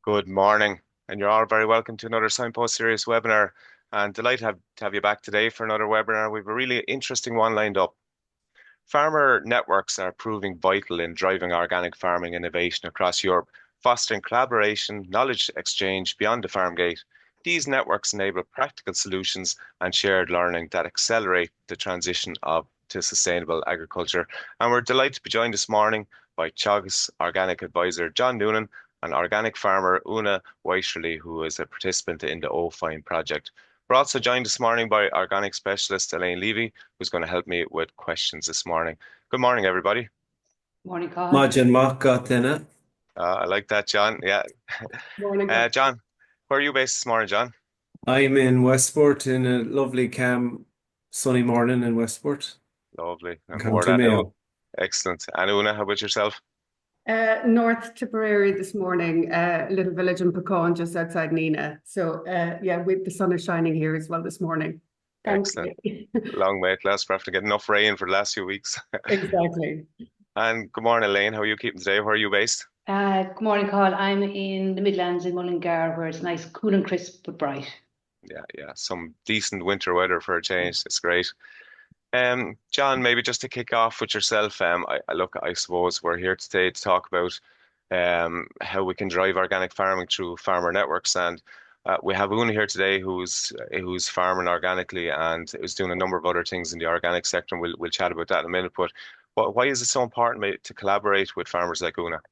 Good morning, and you're all very welcome to another Signpost Series webinar. And delighted to have you back today for another webinar. We have a really interesting one lined up. Farmer networks are proving vital in driving organic farming innovation across Europe, fostering collaboration, knowledge exchange beyond the farm gate. These networks enable practical solutions and shared learning that accelerate the transition to sustainable agriculture. And we're delighted to be joined this morning by Teagasc Organic Advisor John Noonan and organic farmer Una Wycherley, who is a participant in the OFINE project. We're also joined this morning by organic specialist Elaine Leavy, who's going to help me with questions this morning. Good morning, everybody. Morning, Cathal. Margin Mark got dinner. I like that, John. Yeah. Morning, John, where are you based this morning, John? I'm in Westport in a lovely, calm, sunny morning in Westport. Lovely. And County Mayo. Excellent. And Una, how about yourself? North Tipperary this morning, a little village in Pecan just outside Nina. So yeah, the sun is shining here as well this morning. Excellent. Long way at last for after getting enough rain for the last few weeks. Exactly. And good morning, Elaine. How are you keeping today? Where are you based? Good morning, Carl. I'm in the Midlands in Mullingar, where it's nice, cool and crisp, but bright. Yeah. Some decent winter weather for a change. It's great. John, maybe just to kick off with yourself, I suppose we're here today to talk about how we can drive organic farming through farmer networks, and we have Una here today who's farming organically and is doing a number of other things in the organic sector, and we'll chat about that in a minute. But why is it so important to collaborate with farmers like Una?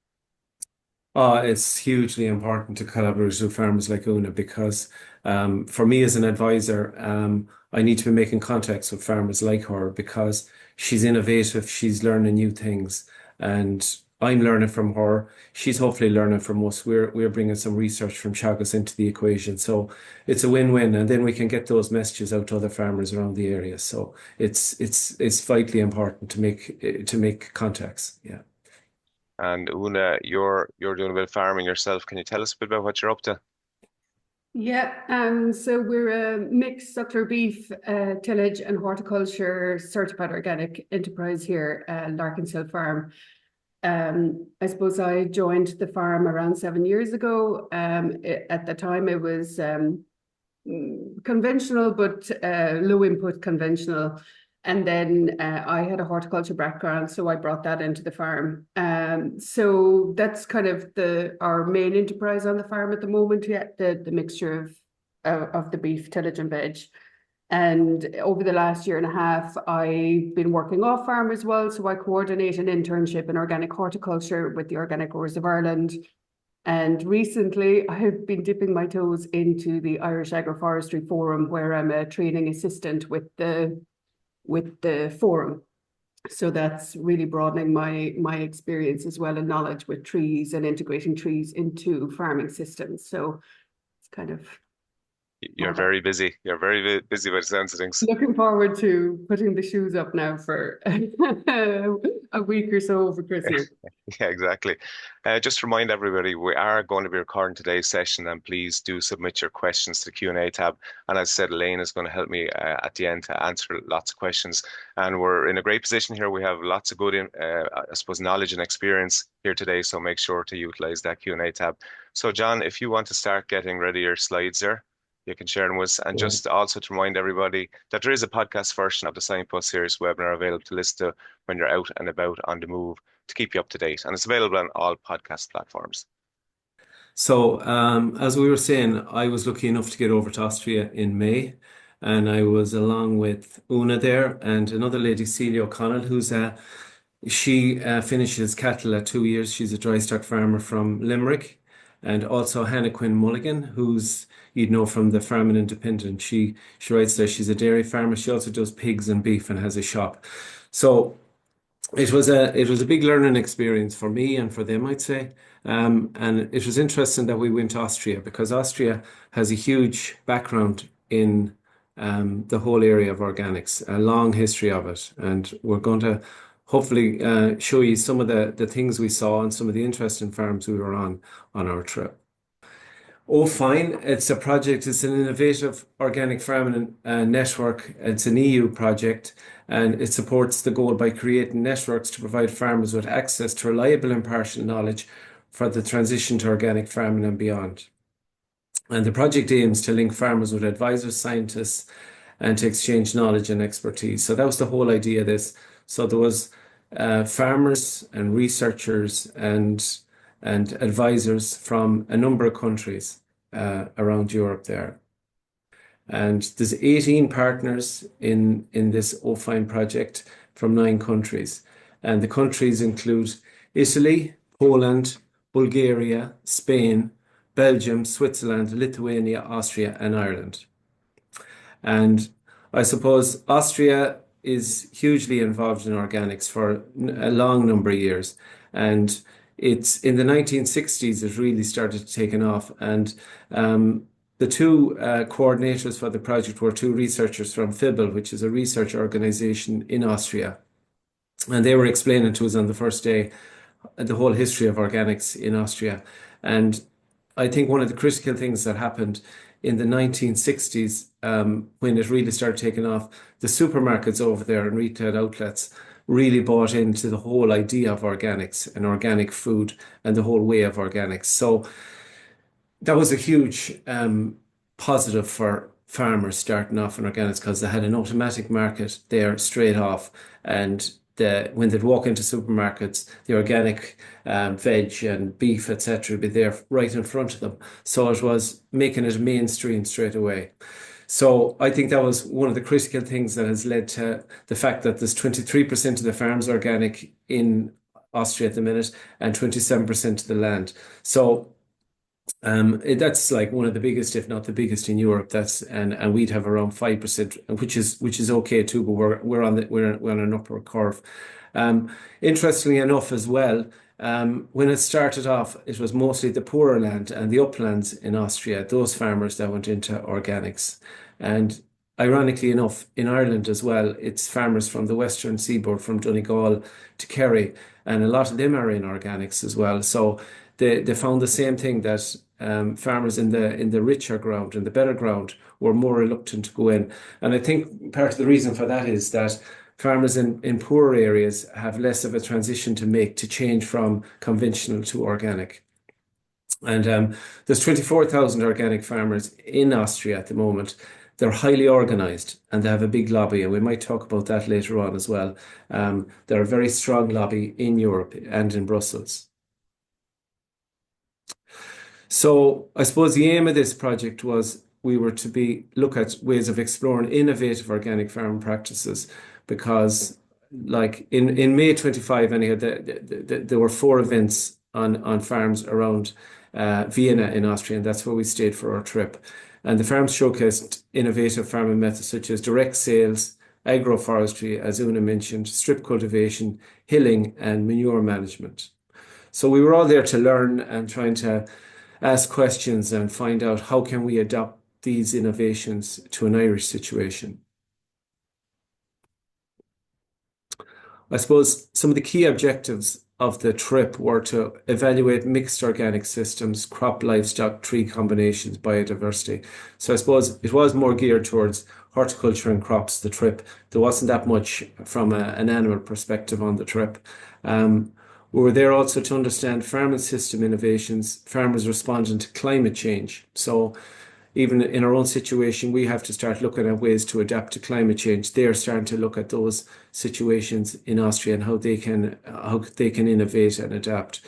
It's hugely important to collaborate with farmers like Una because for me as an advisor, I need to be making contacts with farmers like her because she's innovative, she's learning new things, and I'm learning from her. She's hopefully learning from us. We're bringing some research from Teagasc into the equation, so it's a win-win, and then we can get those messages out to other farmers around the area. So it's vitally important to make contacts. Yeah. And Una, you're doing a bit of farming yourself. Can you tell us a bit about what you're up to? Yeah, so we're a mixed suckler beef, tillage and horticulture certified organic enterprise here at Larkinshill Farm. I suppose I joined the farm around 7 years ago. At the time it was conventional, but low input conventional. And then I had a horticulture background, so I brought that into the farm. So that's kind of our main enterprise on the farm at the moment, yeah, the mixture of the beef, tillage and veg. And over the last year and a half, I've been working off farm as well. So I coordinate an internship in organic horticulture with the Organic Growers of Ireland. And recently I've been dipping my toes into the Irish Agroforestry Forum, where I'm a training assistant with the forum. So that's really broadening my experience as well and knowledge with trees and integrating trees into farming systems. So it's kind of... You're very busy. You're very busy with the sense of things. Looking forward to putting the shoes up now for a week or so over Christmas. Yeah, exactly. Just to remind everybody, we are going to be recording today's session, and please do submit your questions to the Q&A tab. And as I said, Elaine is going to help me at the end to answer lots of questions. And we're in a great position here. We have lots of good, I suppose, knowledge and experience here today. So make sure to utilize that Q&A tab. So John, if you want to start getting ready your slides there, you can share them with us. And just also to remind everybody that there is a podcast version of the Signpost Series webinar available to listen to when you're out and about on the move to keep you up to date. And it's available on all podcast platforms. So as we were saying, I was lucky enough to get over to Austria in May, and I was along with Una there and another lady, Celia O'Connell, she finishes cattle at 2 years. She's a dry stock farmer from Limerick. And also Hannah Quinn Mulligan, who's, you'd know from the Farming Independent. She writes there, she's a dairy farmer. She also does pigs and beef and has a shop. So it was a big learning experience for me and for them, I'd say. And it was interesting that we went to Austria because Austria has a huge background in the whole area of organics, a long history of it. And we're going to hopefully show you some of the things we saw and some of the interesting farms we were on our trip. OFINE, it's a project, it's an innovative organic farming network. It's an EU project, and it supports the goal by creating networks to provide farmers with access to reliable, impartial knowledge for the transition to organic farming and beyond. And the project aims to link farmers with advisors, scientists, and to exchange knowledge and expertise. So that was the whole idea of this. So there was farmers and researchers and advisors from a number of countries around Europe there. And there's 18 partners in this OFINE project from 9 countries. And the countries include Italy, Poland, Bulgaria, Spain, Belgium, Switzerland, Lithuania, Austria, and Ireland. And I suppose Austria is hugely involved in organics for a long number of years. And it's in the 1960s it really started taking off. And the 2 coordinators for the project were 2 researchers from FIBEL, which is a research organization in Austria. And they were explaining to us on the first day the whole history of organics in Austria. And I think one of the critical things that happened in the 1960s, when it really started taking off, the supermarkets over there and retail outlets really bought into the whole idea of organics and organic food and the whole way of organics. So that was a huge positive for farmers starting off in organics, because they had an automatic market there straight off. And when they'd walk into supermarkets, the organic veg and beef, etc., would be there right in front of them. So it was making it mainstream straight away. So I think that was one of the critical things that has led to the fact that there's 23% of the farms organic in Austria at the minute and 27% of the land. So that's like one of the biggest, if not the biggest, in Europe. And we'd have around 5%, which is okay too, but we're on an upward curve. Interestingly enough, as well, when it started off, it was mostly the poorer land and the uplands in Austria, those farmers that went into organics. And ironically enough, in Ireland as well, it's farmers from the western seaboard, from Donegal to Kerry, and a lot of them are in organics as well. So they found the same thing, that farmers in the richer ground, in the better ground, were more reluctant to go in. And I think part of the reason for that is that farmers in poorer areas have less of a transition to make, to change from conventional to organic. And there's 24,000 organic farmers in Austria at the moment. They're highly organized and they have a big lobby, and we might talk about that later on as well. They're a very strong lobby in Europe and in Brussels. So I suppose the aim of this project was we were to look at ways of exploring innovative organic farming practices, because like in May 25, anyhow, there were 4 events on farms around Vienna in Austria, and that's where we stayed for our trip. And the farms showcased innovative farming methods such as direct sales, agroforestry, as Una mentioned, strip cultivation, hilling, and manure management. So we were all there to learn and trying to ask questions and find out how can we adopt these innovations to an Irish situation. I suppose some of the key objectives of the trip were to evaluate mixed organic systems, crop, livestock, tree combinations, biodiversity. So I suppose it was more geared towards horticulture and crops, the trip. There wasn't that much from an animal perspective on the trip. We were there also to understand farming system innovations, farmers responding to climate change. So even in our own situation, we have to start looking at ways to adapt to climate change. They're starting to look at those situations in Austria and how they can innovate and adapt.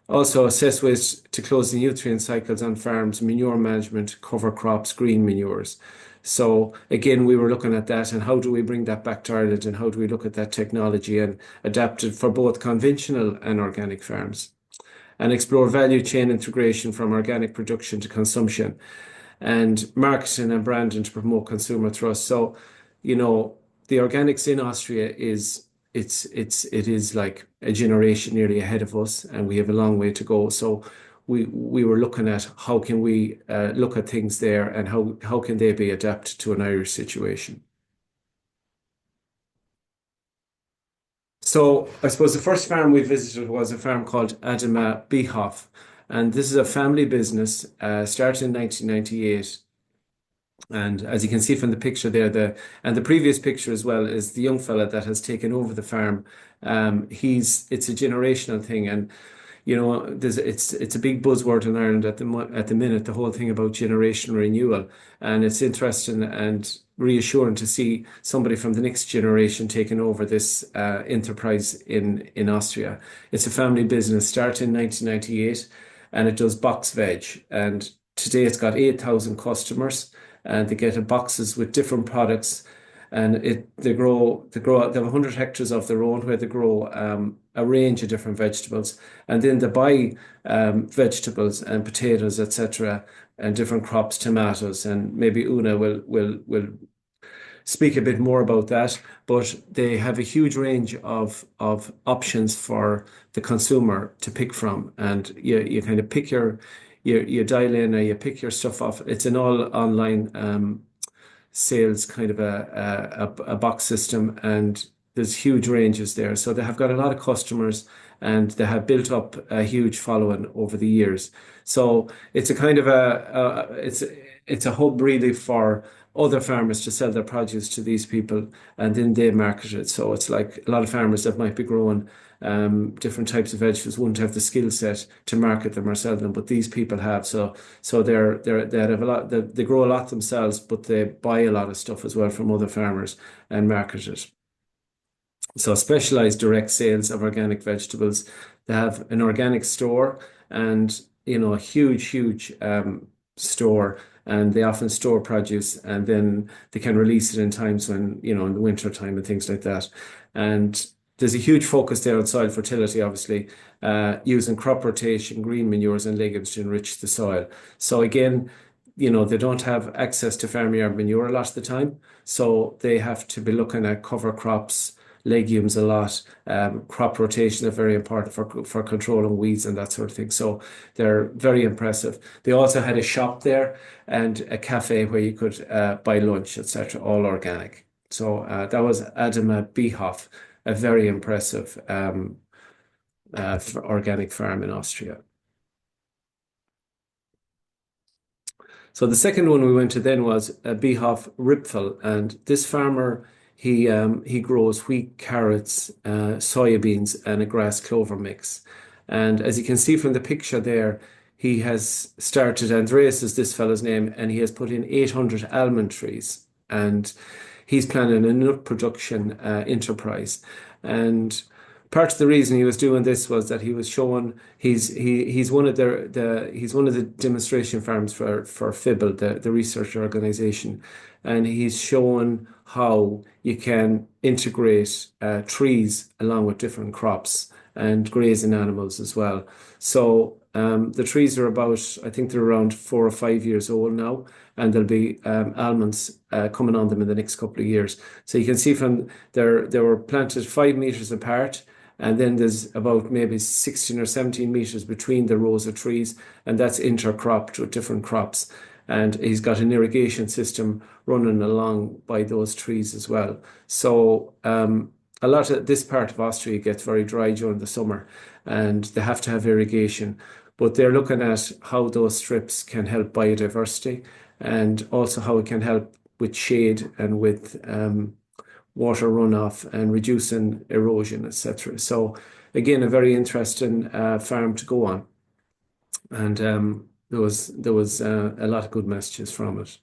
Also assess ways to close the nutrient cycles on farms, manure management, cover crops, green manures. So again, we were looking at that and how do we bring that back to Ireland, and how do we look at that technology and adapt it for both conventional and organic farms, and explore value chain integration from organic production to consumption, and marketing and branding to promote consumer trust. So, you know, the organics in Austria it is like a generation nearly ahead of us, and we have a long way to go. So we were looking at how can we look at things there, and how can they be adapted to an Irish situation. So I suppose the first farm we visited was a farm called Adama Behoff, and this is a family business started in 1998. And as you can see from the picture there, the previous picture as well is the young fella that has taken over the farm. It's a generational thing, and it's a big buzzword in Ireland at the minute, the whole thing about generation renewal, and it's interesting and reassuring to see somebody from the next generation taking over this enterprise in Austria. It's a family business, started in 1998, and it does box veg. And today it's got 8,000 customers, and they get boxes with different products. And they have 100 hectares of their own where they grow a range of different vegetables, and then they buy vegetables and potatoes, etc., and different crops, tomatoes, and maybe Una will speak a bit more about that. But they have a huge range of options for the consumer to pick from, and you kind of pick you dial in or you pick your stuff off. It's an all online sales kind of a box system, and there's huge ranges there. So they have got a lot of customers, and they have built up a huge following over the years. So it's a kind of it's a hub really for other farmers to sell their produce to these people, and then they market it. So it's like a lot of farmers that might be growing different types of vegetables wouldn't have the skill set to market them or sell them, but these people have. So they have a lot. They grow a lot themselves, but they buy a lot of stuff as well from other farmers and market it. So specialized direct sales of organic vegetables. They have an organic store, and a huge store, and they often store produce, and then they can release it in times when, in the winter time and things like that. And there's a huge focus there on soil fertility, obviously, using crop rotation, green manures and legumes to enrich the soil. So again, they don't have access to farmyard manure a lot of the time, so they have to be looking at cover crops, legumes a lot. Crop rotation are very important for controlling weeds and that sort of thing. So they're very impressive. They also had a shop there and a cafe where you could buy lunch, etc., all organic. So that was Adama Biehoff, a very impressive organic farm in Austria. So the second one we went to then was Biehoff Ripfel, and this farmer, he grows wheat, carrots, soybeans, and a grass clover mix. And as you can see from the picture there, he has started, Andreas is this fellow's name, and he has put in 800 almond trees, and he's planning a nut production enterprise. And part of the reason he was doing this was that he was showing he's one of the demonstration farms for FIBBLE, the research organization, and he's showing how you can integrate trees along with different crops and grazing animals as well. So the trees are I think they're around 4 or 5 years old now, and there'll be almonds coming on them in the next couple of years. So you can see from they were planted 5 meters apart, and then there's about maybe 16 or 17 meters between the rows of trees, and that's intercropped with different crops. And he's got an irrigation system running along by those trees as well. So a lot of this part of Austria gets very dry during the summer, and they have to have irrigation. But they're looking at how those strips can help biodiversity, and also how it can help with shade and with water runoff and reducing erosion, etc. So again, a very interesting farm to go on, and there was a lot of good messages from it.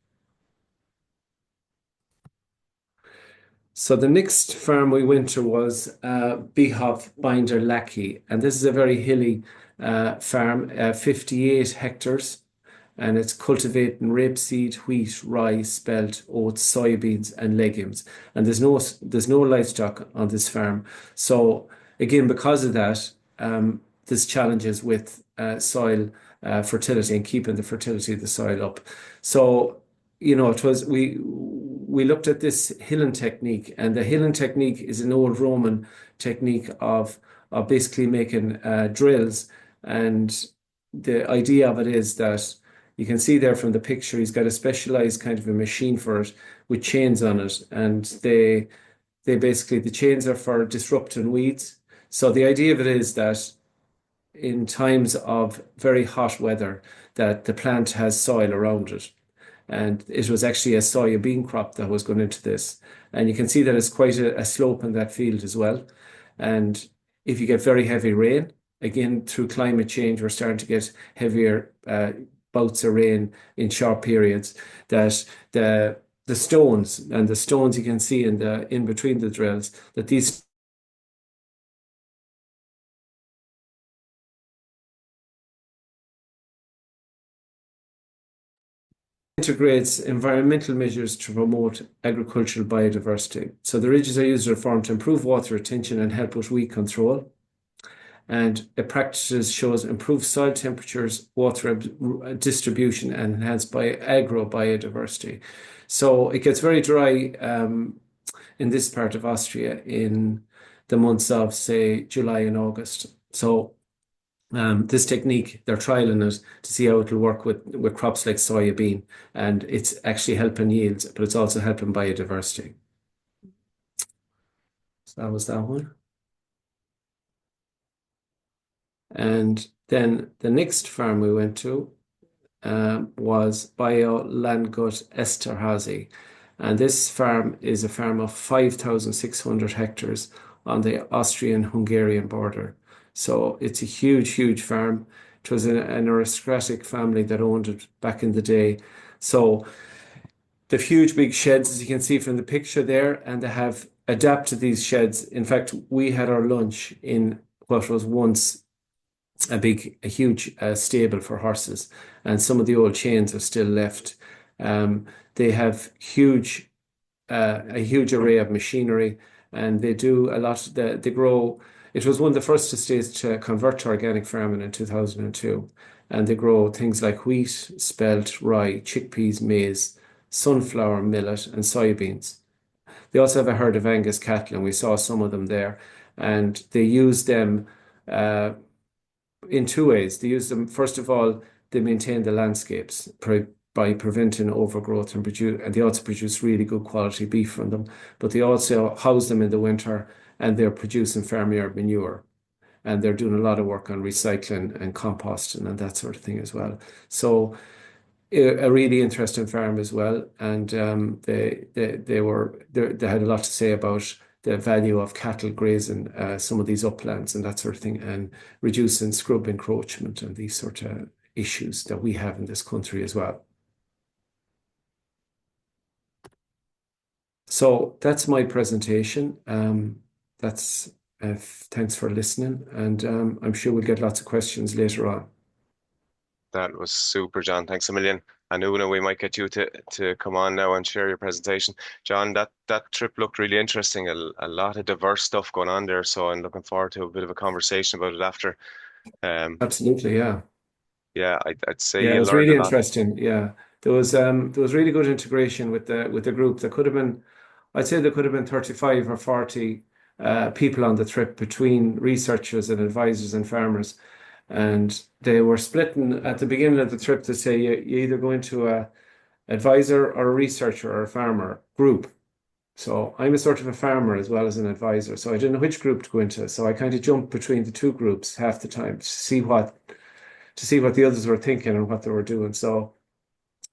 So the next farm we went to was Biehoff Binder Lackey, and this is a very hilly farm, 58 hectares. And it's cultivating rapeseed, wheat, rye, spelt, oats, soybeans, and legumes. And there's no livestock on this farm. So again, because of that, there's challenges with soil fertility and keeping the fertility of the soil up. So it was we looked at this hilling technique, and the hilling technique is an old Roman technique of basically making drills. And the idea of it is that you can see there from the picture, he's got a specialized kind of a machine for it with chains on it. And they basically, the chains are for disrupting weeds. So the idea of it is that in times of very hot weather, that the plant has soil around it. And it was actually a soybean crop that was going into this. And you can see that it's quite a slope in that field as well. And if you get very heavy rain, again, through climate change, we're starting to get heavier bouts of rain in short periods, that the stones you can see in between the drills, that these integrates environmental measures to promote agricultural biodiversity. So the ridges are used as a form to improve water retention and help with weed control. And it practices shows improved soil temperatures, water distribution, and enhanced agro biodiversity. So it gets very dry in this part of Austria in the months of, say, July and August. So this technique, they're trialing it to see how it will work with crops like soybean, and it's actually helping yields, but it's also helping biodiversity. So that was that one. And then the next farm we went to was Bio Landgut Esterhazy. And this farm is a farm of 5,600 hectares on the Austrian-Hungarian border. So it's a huge, huge farm. It was an aristocratic family that owned it back in the day. So the huge big sheds, as you can see from the picture there, and they have adapted these sheds. In fact, we had our lunch in what was once a huge stable for horses, and some of the old chains are still left. They have a huge array of machinery, and they do a lot. They grow. It was one of the first estates to convert to organic farming in 2002, and they grow things like wheat, spelt, rye, chickpeas, maize, sunflower, millet, and soybeans. They also have a herd of Angus cattle, and we saw some of them there, and they use them in two ways. They use them, first of all, they maintain the landscapes by preventing overgrowth, and they also produce really good quality beef from them. But they also house them in the winter, and they're producing farmyard manure. And they're doing a lot of work on recycling and composting and that sort of thing as well. So a really interesting farm as well. And they had a lot to say about the value of cattle grazing some of these uplands and that sort of thing, and reducing scrub encroachment and these sort of issues that we have in this country as well. So that's my presentation. Thanks for listening, and I'm sure we'll get lots of questions later on. That was super, John. Thanks a million. And Una, we might get you to come on now and share your presentation. John, that trip looked really interesting. A lot of diverse stuff going on there. So I'm looking forward to a bit of a conversation about it after. Absolutely, yeah. Yeah, I'd say Yeah, you it was learned really a lot. interesting. Yeah, there was really good integration with the group. There could have been, I'd say there could have been 35 or 40 people on the trip, between researchers and advisors and farmers. And they were splitting at the beginning of the trip to say you either go into a advisor or a researcher or a farmer group. So I'm a sort of a farmer as well as an advisor. So I didn't know which group to go into. So I kind of jumped between the two groups half the time to see what the others were thinking and what they were doing. So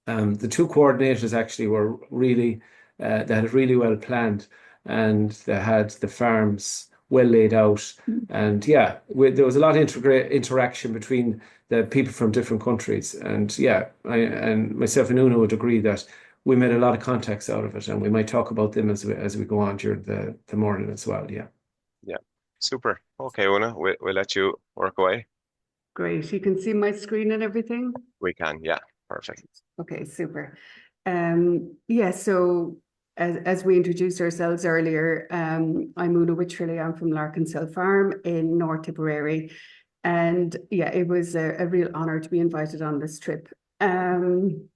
the two coordinators actually were really they had it really well planned, and they had the farms well laid out. And yeah, there was a lot of interaction between the people from different countries. And yeah, and myself and Una would agree that we made a lot of contacts out of it, and we might talk about them as we go on during the morning as well. Yeah. Yeah, super. Okay, Una, we'll let you work away. Great. You can see my screen and everything? We can, yeah, perfect. Okay, super. Yeah, so as we introduced ourselves earlier, I'm Una Wycherley. I'm from Larkinshill Farm in North Tipperary. And yeah, it was a real honor to be invited on this trip. One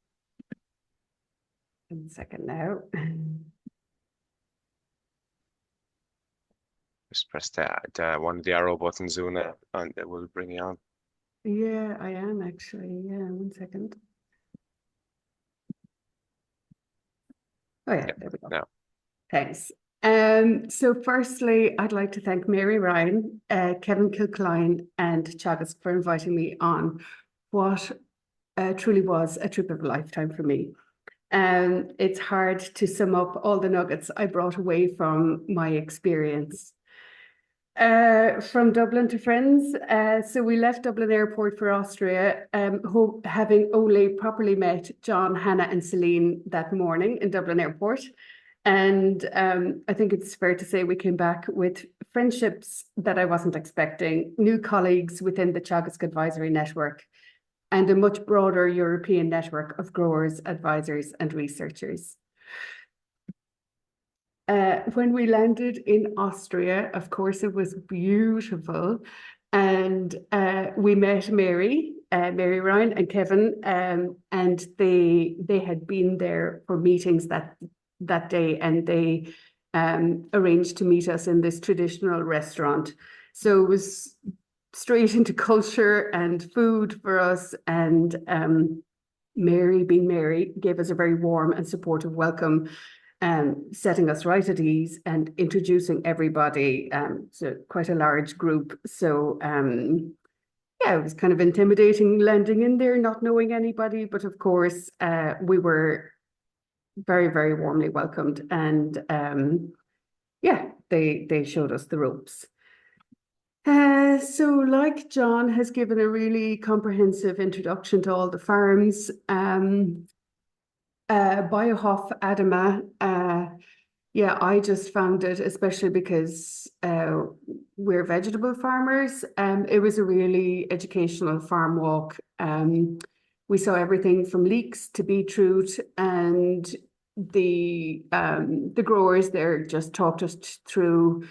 second now. Just press one of the arrow buttons, Una, and it will bring you on. Yeah, I am actually. Yeah, 1 second. Oh yeah, there we go. Now. Thanks. So firstly, I'd like to thank Mary Ryan, Kevin Kilcline, and Teagasc for inviting me on what truly was a trip of a lifetime for me. It's hard to sum up all the nuggets I brought away from my experience. From Dublin to friends. So we left Dublin Airport for Austria, having only properly met John, Hannah, and Celine that morning in Dublin Airport. And I think it's fair to say we came back with friendships that I wasn't expecting, new colleagues within the Teagasc Advisory Network, and a much broader European network of growers, advisors, and researchers. When we landed in Austria, of course, it was beautiful. And we met Mary Ryan and Kevin, and they had been there for meetings that day, and they arranged to meet us in this traditional restaurant. So it was straight into culture and food for us. And Mary, being Mary, gave us a very warm and supportive welcome, setting us right at ease and introducing everybody. So quite a large group. So yeah, it was kind of intimidating landing in there, not knowing anybody, but of course we were very, very warmly welcomed, and yeah, they showed us the ropes. So like John has given a really comprehensive introduction to all the farms, Biohof Adama, yeah, I just found it, especially because we're vegetable farmers, it was a really educational farm walk. We saw everything from leeks to beetroot, and the growers there just talked us through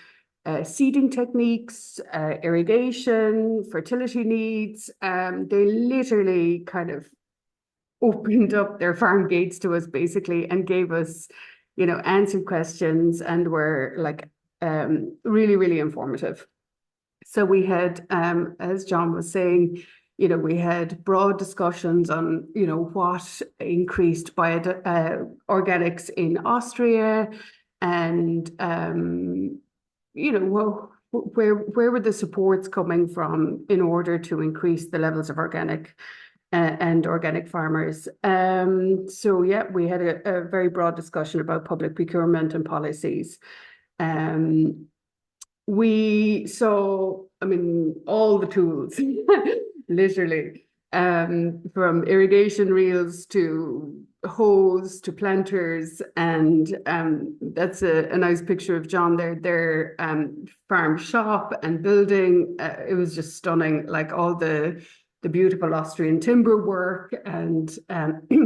seeding techniques, irrigation, fertility needs. They literally kind of opened up their farm gates to us basically and gave us, answered questions, and were like really, really informative. So we had, as John was saying, we had broad discussions on, what increased by organics in Austria, and, where were the supports coming from in order to increase the levels of organic and organic farmers. So yeah, we had a very broad discussion about public procurement and policies. We saw, all the tools, literally, from irrigation reels to hose to planters, and that's a nice picture of John there, their farm shop and building. It was just stunning, like all the beautiful Austrian timber work and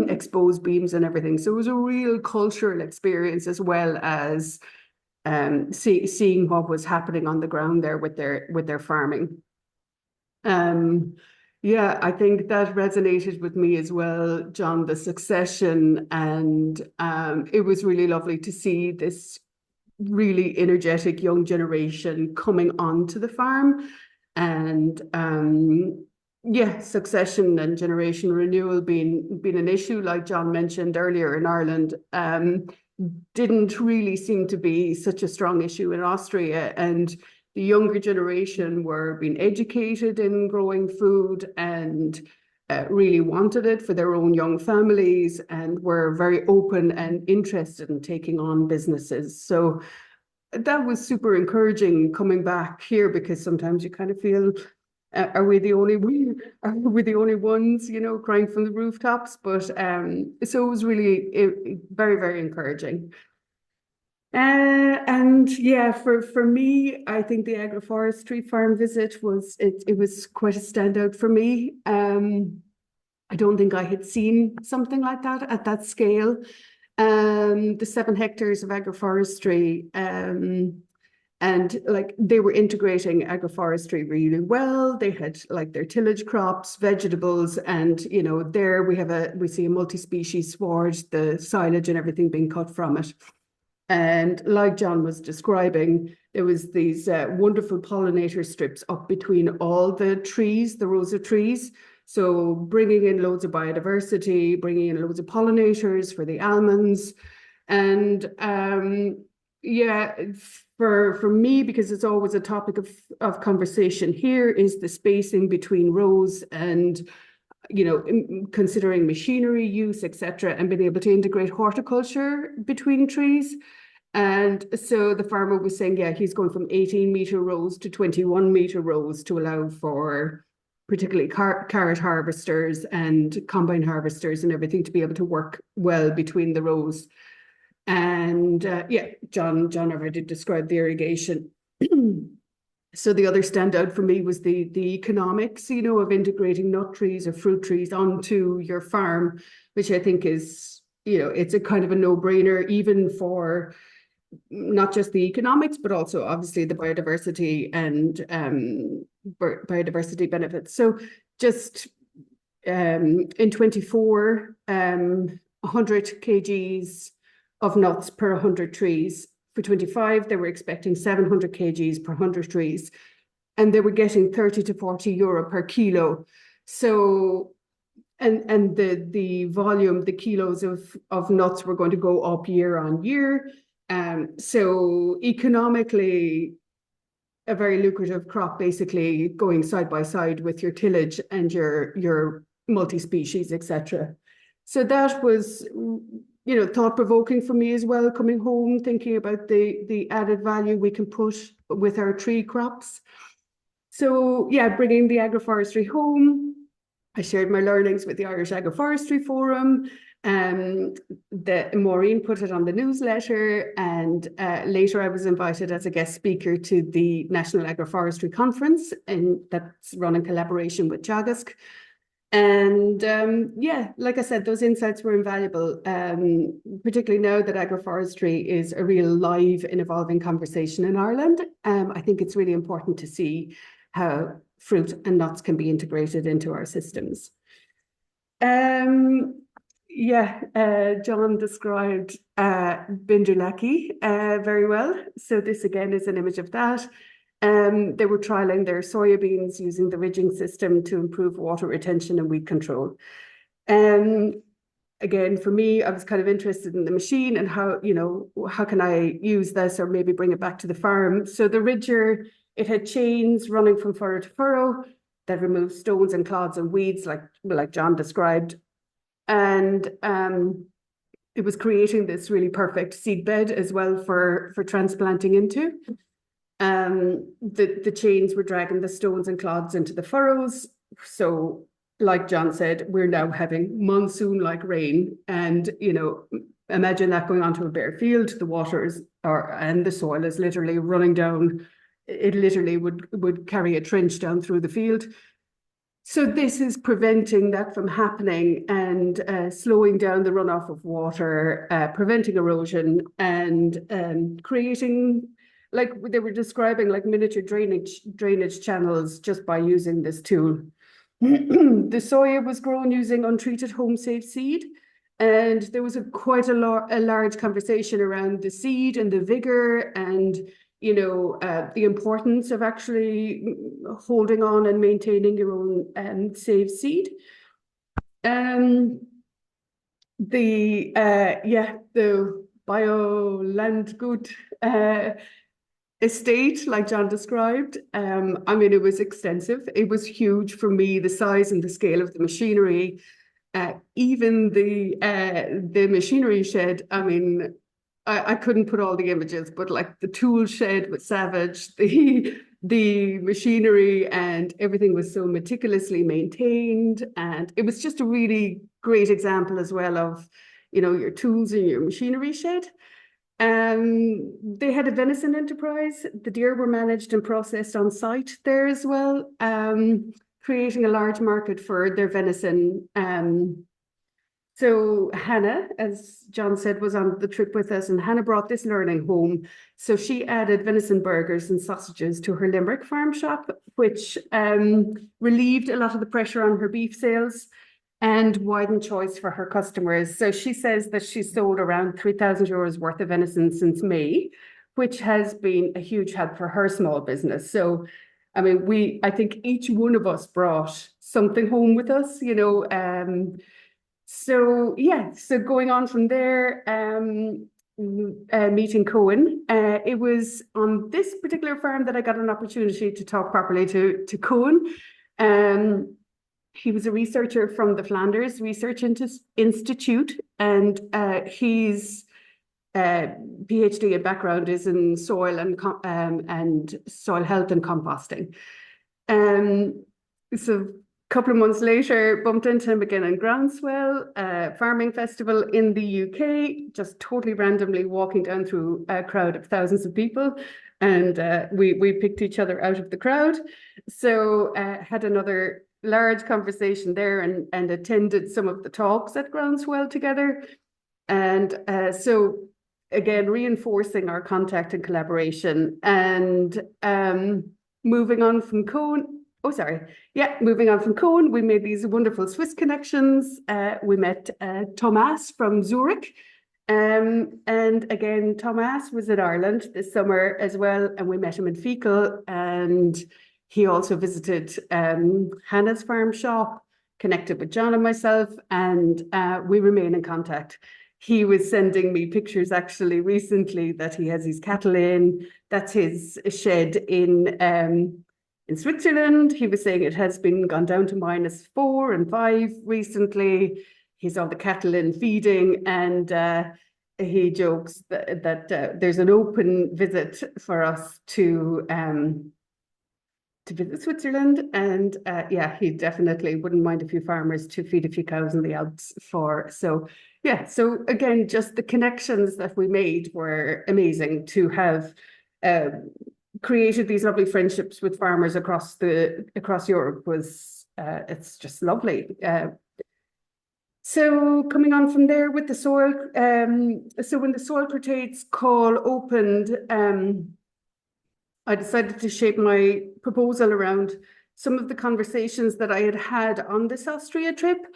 exposed beams and everything. So it was a real cultural experience, as well as seeing what was happening on the ground there with their farming. Yeah, I think that resonated with me as well, John, the succession, and it was really lovely to see this really energetic young generation coming onto the farm, and yeah, succession and generation renewal being an issue, like John mentioned earlier, in Ireland, didn't really seem to be such a strong issue in Austria, and the younger generation were being educated in growing food and really wanted it for their own young families, and were very open and interested in taking on businesses. So that was super encouraging coming back here, because sometimes you kind of feel, are we the only ones, crying from the rooftops? But so it was really very, very encouraging. And yeah, for me, I think the agroforestry farm visit was quite a standout for me. I don't think I had seen something like that at that scale. The 7 hectares of agroforestry, and like they were integrating agroforestry really well. They had like their tillage crops, vegetables, and there we see a multi-species sward, the silage and everything being cut from it. And like John was describing, there was these wonderful pollinator strips up between all the trees, the rows of trees. So bringing in loads of biodiversity, bringing in loads of pollinators for the almonds. And yeah, for me, because it's always a topic of conversation here, is the spacing between rows, and considering machinery use, etc., and being able to integrate horticulture between trees. And so the farmer was saying, yeah, he's going from 18-meter rows to 21-meter rows to allow for particularly carrot harvesters and combine harvesters and everything to be able to work well between the rows. And yeah, John already described the irrigation. So the other standout for me was the economics, you know, of integrating nut trees or fruit trees onto your farm, which I think is, you know, it's a kind of a no-brainer, even for not just the economics, but also obviously the biodiversity and biodiversity benefits. So just in 24, 100 kgs of nuts per 100 trees. For 25, they were expecting 700 kgs per 100 trees, and they were getting 30 to 40 euro per kilo. So, and the volume, the kilos of nuts were going to go up year on year. So economically, a very lucrative crop, basically going side by side with your tillage and your multi-species, etc. So that was, you know, thought-provoking for me as well, coming home, thinking about the added value we can put with our tree crops. So yeah, bringing the agroforestry home, I shared my learnings with the Irish Agroforestry Forum. Maureen put it on the newsletter, and later I was invited as a guest speaker to the National Agroforestry Conference, and that's run in collaboration with Teagasc. And yeah, like I said, those insights were invaluable, particularly now that agroforestry is a real live and evolving conversation in Ireland. I think it's really important to see how fruit and nuts can be integrated into our systems. Yeah, John described Bindulaki very well. So this again is an image of that. They were trialing their soybeans using the ridging system to improve water retention and weed control. Again, for me, I was kind of interested in the machine and how, you know, how can I use this or maybe bring it back to the farm? So the ridger, it had chains running from furrow to furrow that removed stones and clods and weeds, like John described. And it was creating this really perfect seed bed as well for transplanting into. The chains were dragging the stones and clods into the furrows. So like John said, we're now having monsoon-like rain, and you know, imagine that going onto a bare field. The waters and the soil is literally running down. It literally would carry a trench down through the field. So this is preventing that from happening and slowing down the runoff of water, preventing erosion, and creating, like they were describing, like miniature drainage channels just by using this tool. The soya was grown using untreated home-safe seed, and there was quite a large conversation around the seed and the vigor and, you know, the importance of actually holding on and maintaining your own safe seed. The Biolandgut estate, like John described, I mean, it was extensive. It was huge for me, the size and the scale of the machinery. Even the machinery shed, I mean, I couldn't put all the images, but like the tool shed was savage, the machinery and everything was so meticulously maintained. And it was just a really great example as well of, you know, your tools and your machinery shed. They had a venison enterprise. The deer were managed and processed on site there as well, creating a large market for their venison. So Hannah, as John said, was on the trip with us, and Hannah brought this learning home. So she added venison burgers and sausages to her Limerick farm shop, which relieved a lot of the pressure on her beef sales and widened choice for her customers. So she says that she's sold around 3,000 euros worth of venison since May, which has been a huge help for her small business. So, I mean, I think each one of us brought something home with us, you know. So yeah, so going on from there, meeting Cohen. It was on this particular farm that I got an opportunity to talk properly to Cohen. He was a researcher from the Flanders Research Institute, and he's PhD and background is in soil and soil health and composting. So a couple of months later, bumped into him again in Groundswell, farming festival in the UK, just totally randomly walking down through a crowd of thousands of people. And we picked each other out of the crowd. So had another large conversation there and attended some of the talks at Groundswell together. And so again, reinforcing our contact and collaboration, and moving on from Cone. Moving on from Cone, we made these wonderful Swiss connections. We met Thomas from Zurich. And again, Thomas was in Ireland this summer as well, and we met him in Fecal, and he also visited Hannah's farm shop, connected with John and myself, and we remain in contact. He was sending me pictures actually recently that he has his cattle in. That's his shed in Switzerland. He was saying it has gone down to -4 and 5 recently. He's all the cattle in feeding, and he jokes that there's an open visit for us to visit Switzerland, and he definitely wouldn't mind a few farmers to feed a few cows in the Alps for. So so again, just the connections that we made were amazing. To have created these lovely friendships with farmers across Europe was it's just lovely. So coming on from there with the soil, so when the Soil Cretaceous call opened, I decided to shape my proposal around some of the conversations that I had had on this Austria trip,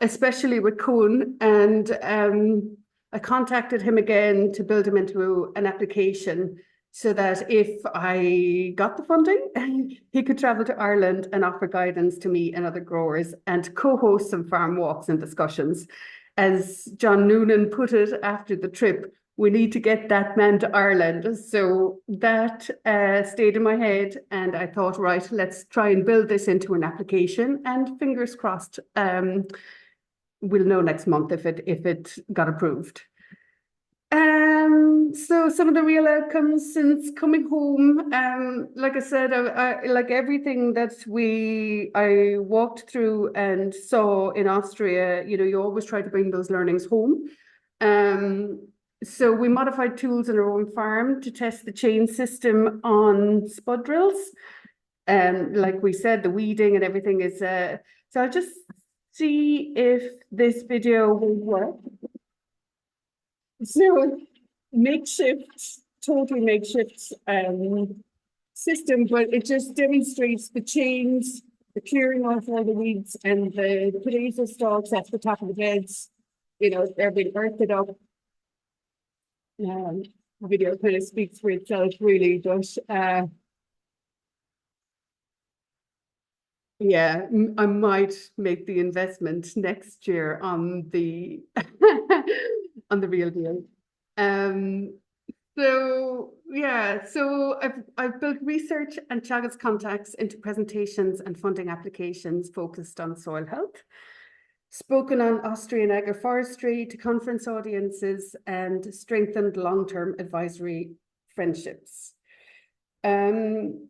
especially with Koen, and I contacted him again to build him into an application so that if I got the funding, he could travel to Ireland and offer guidance to me and other growers and co-host some farm walks and discussions. As John Noonan put it after the trip, we need to get that man to Ireland. So that stayed in my head, and I thought, right, let's try and build this into an application, and fingers crossed, we'll know next month if it got approved. So some of the real outcomes since coming home, like I said, I like everything that I walked through and saw in Austria, you always try to bring those learnings home. So we modified tools in our own farm to test the chain system on spud drills. Like we said, the weeding and everything is, so I'll just see if this video will work. So totally makeshift system, but it just demonstrates the chains, the clearing off all the weeds and the potato stalks at the top of the beds. They're being earthed up. The video kind of speaks for itself, really, but I might make the investment next year on the on the real deal. So I've built research and Teagasc contacts into presentations and funding applications focused on soil health, spoken on Austrian agroforestry to conference audiences, and strengthened long-term advisory friendships.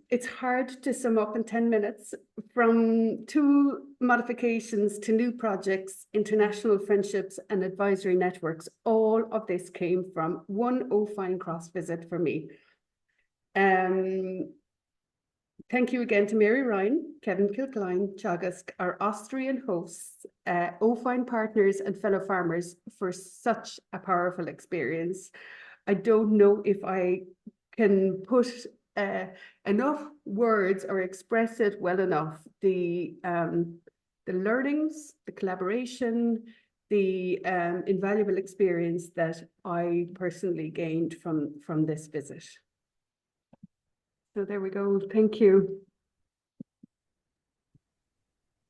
It's hard to sum up in 10 minutes. From tool modifications to new projects, international friendships and advisory networks, all of this came from one O'Fine Cross visit for me. Thank you again to Mary Ryan, Kevin Kilcline, Teagasc, our Austrian hosts, O'Fine partners and fellow farmers for such a powerful experience. I don't know if I can put enough words or express it well enough. The learnings, the collaboration, the invaluable experience that I personally gained from this visit. So there we go. Thank you.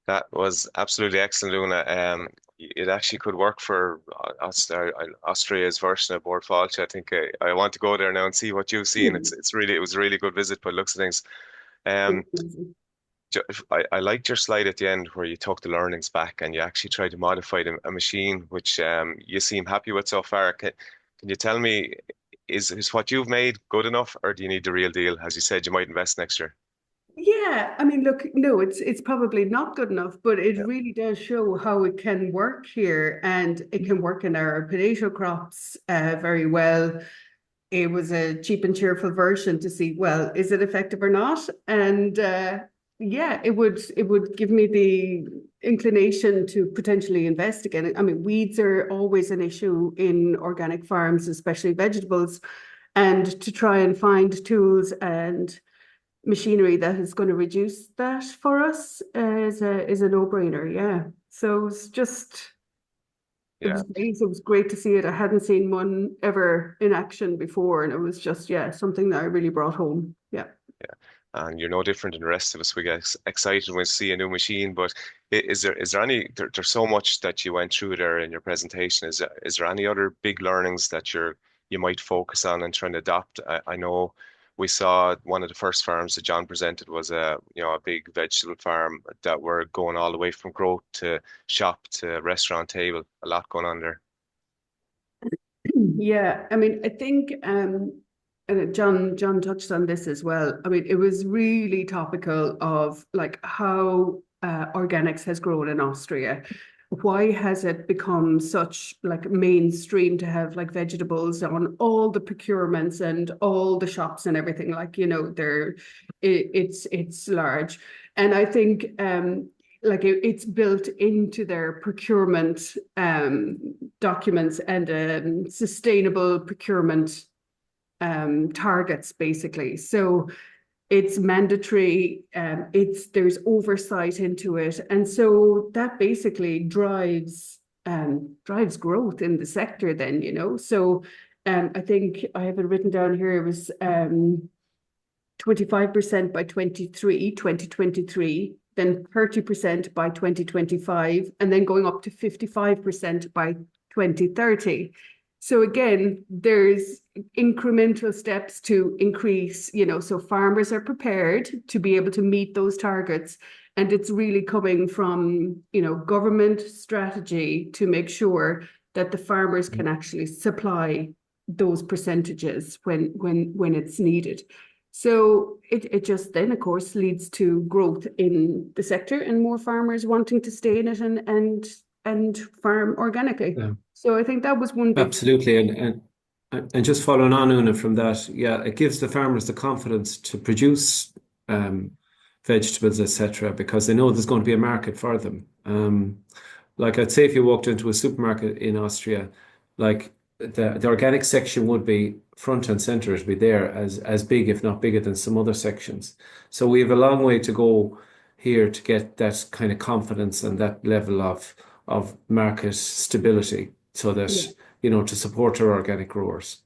That was absolutely excellent, Una. It actually could work for Austria's version of Bord Fáilte. I think I want to go there now and see what you've seen. It was a really good visit by the looks of things. I liked your slide at the end where you took the learnings back and you actually tried to modify a machine, which you seem happy with so far. Can Can you tell me, is what you've made good enough, or do you need the real deal? As you said, you might invest next year. Yeah, I mean, look, no, it's probably not good enough, but it Yeah. really does show how it can work here, and it can work in our potato crops very well. It was a cheap and cheerful version to see, well, is it effective or not? And yeah, it would give me the inclination to potentially invest again. I mean, weeds are always an issue in organic farms, especially vegetables, and to try and find tools and machinery that is going to reduce that for us is a no-brainer. Yeah. So it's just it Yeah. was great. It was great to see it. I hadn't seen one ever in action before, and it was just, yeah, something that I really brought home. Yeah. And you're no different than the rest of us. We get excited when we see a new machine. But is there any? There's so much that you went through there in your presentation. Is there any other big learnings that you might focus on and trying to adopt? I know we saw one of the first farms that John presented was a big vegetable farm that were going all the way from growth to shop to restaurant table. A lot going on there. Yeah, I mean, I think and John touched on this as well. I mean, it was really topical of like how organics has grown in Austria. Why has it become such like mainstream to have like vegetables on all the procurements and all the shops and everything? Like, it's large. And I think like it's built into their procurement documents and sustainable procurement targets, basically. So it's mandatory. There's oversight into it, and so that basically drives growth in the sector. Then so I think I have it written down here. It was 25% by 2023, then 30% by 2025, and then going up to 55% by 2030. So again, there's incremental steps to increase, so farmers are prepared to be able to meet those targets. And it's really coming from, government strategy to make sure that the farmers can actually supply those percentages when it's needed. So it just then, of course, leads to growth in the sector and more farmers wanting to stay in it and farm organically. Yeah. So I think that was one big. Absolutely. And just following on, Una, from that, yeah, it gives the farmers the confidence to produce vegetables, etc., because they know there's going to be a market for them. Like I'd say if you walked into a supermarket in Austria, like the organic section would be front and center, it'd be there as big, if not bigger than some other sections. So we have a long way to go here to get that kind of confidence and that level of market stability so that, to support our organic growers.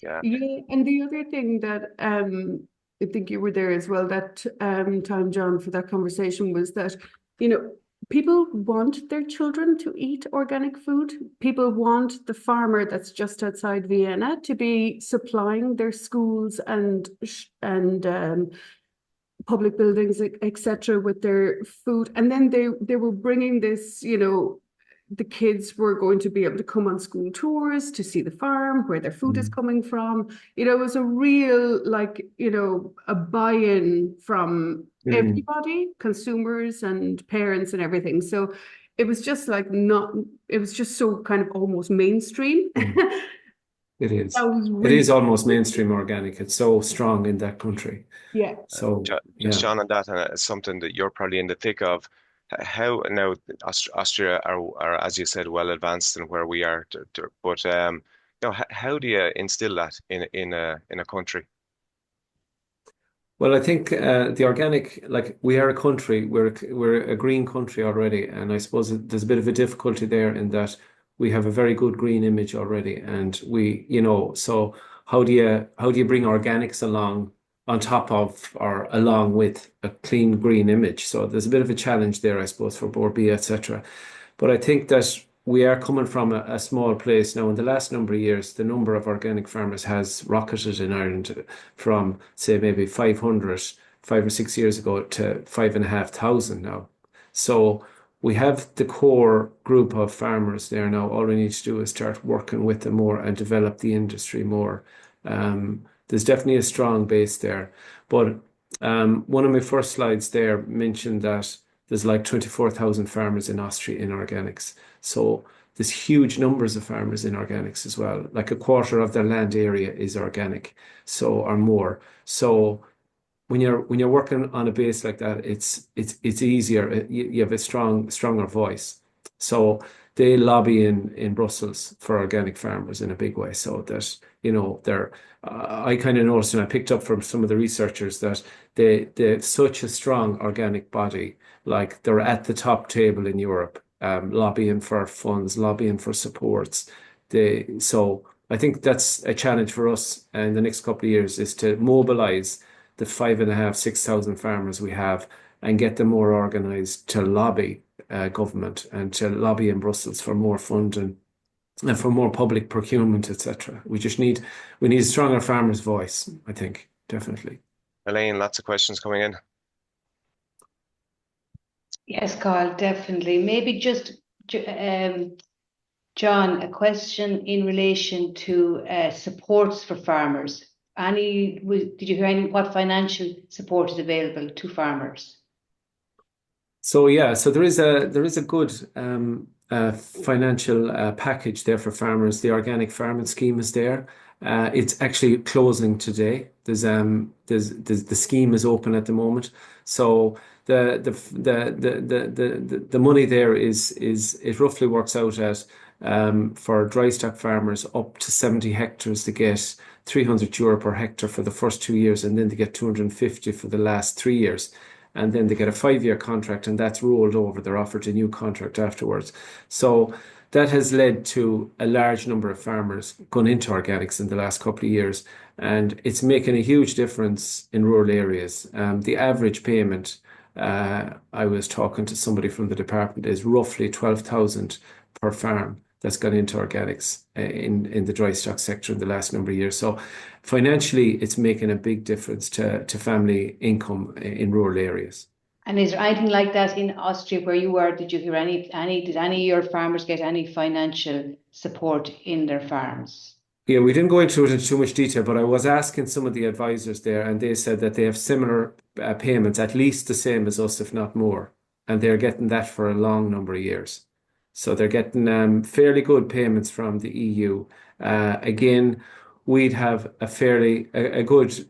Yeah. Yeah, and the other thing that I think you were there as well that time, John, for that conversation was that, people want their children to eat organic food. People want the farmer that's just outside Vienna to be supplying their schools and public buildings, etc., with their food. And then they were bringing this, the kids were going to be able to come on school tours to see the farm, where their food is coming from. It was a real, a buy-in from everybody, consumers and parents and everything. So it was just it was just so kind of almost mainstream. It is. That was It is really almost mainstream organic. It's so strong in that country. Yeah. So Just John on that, and it's something that you're probably in the thick of. How now Austria are, as you said, well advanced in where we are, but how do you instill that in a country? Well, I think the organic, like we are a country, we're a green country already, and I suppose there's a bit of a difficulty there in that we have a very good green image already, and so how do you bring organics along on top of or along with a clean green image? So there's a bit of a challenge there, I suppose, for Borbia, etc. But I think that we are coming from a small place now. In the last number of years, the number of organic farmers has rocketed in Ireland from, say, maybe 500 5 or 6 years ago to 5,500 now. So we have the core group of farmers there now. All we need to do is start working with them more and develop the industry more. There's definitely a strong base there. But one of my first slides there mentioned that there's like 24,000 farmers in Austria in organics. So there's huge numbers of farmers in organics as well. Like a quarter of their land area is organic, so or more. So when you're working on a base like that, it's easier. You have a stronger voice. So they lobby in Brussels for organic farmers in a big way. So that they're I kind of noticed, and I picked up from some of the researchers that they're such a strong organic body. Like they're at the top table in Europe, lobbying for funds, lobbying for supports. So I think that's a challenge for us in the next couple of years is to mobilize the 5,500, 6,000 farmers we have and get them more organized to lobby government and to lobby in Brussels for more funding and for more public procurement, etc. We need a stronger farmer's voice, I think, definitely. Elaine, lots of questions coming in. Yes, Carl, definitely. Maybe just, John, a question in relation to supports for farmers. Did you hear what financial support is available to farmers? So yeah, so there is a good financial package there for farmers. The organic farming scheme is there. It's actually closing today. The scheme is open at the moment. So the money there is it roughly works out at for dry stock farmers up to 70 hectares to get €300 per hectare for the first 2 years, and then they get 250 for the last 3 years. And then they get a 5-year contract, and that's rolled over. They're offered a new contract afterwards. So that has led to a large number of farmers going into organics in the last couple of years, and it's making a huge difference in rural areas. The average payment, I was talking to somebody from the department, is roughly 12,000 per farm that's gone into organics in the dry stock sector in the last number of years. So financially, it's making a big difference to family income in rural areas. And is there anything like that in Austria where you were? Did you hear did any of your farmers get any financial support in their farms? Yeah, we didn't go into it in too much detail, but I was asking some of the advisors there, and they said that they have similar payments, at least the same as us, if not more. And they're getting that for a long number of years. So they're getting fairly good payments from the EU. Again, we'd have a good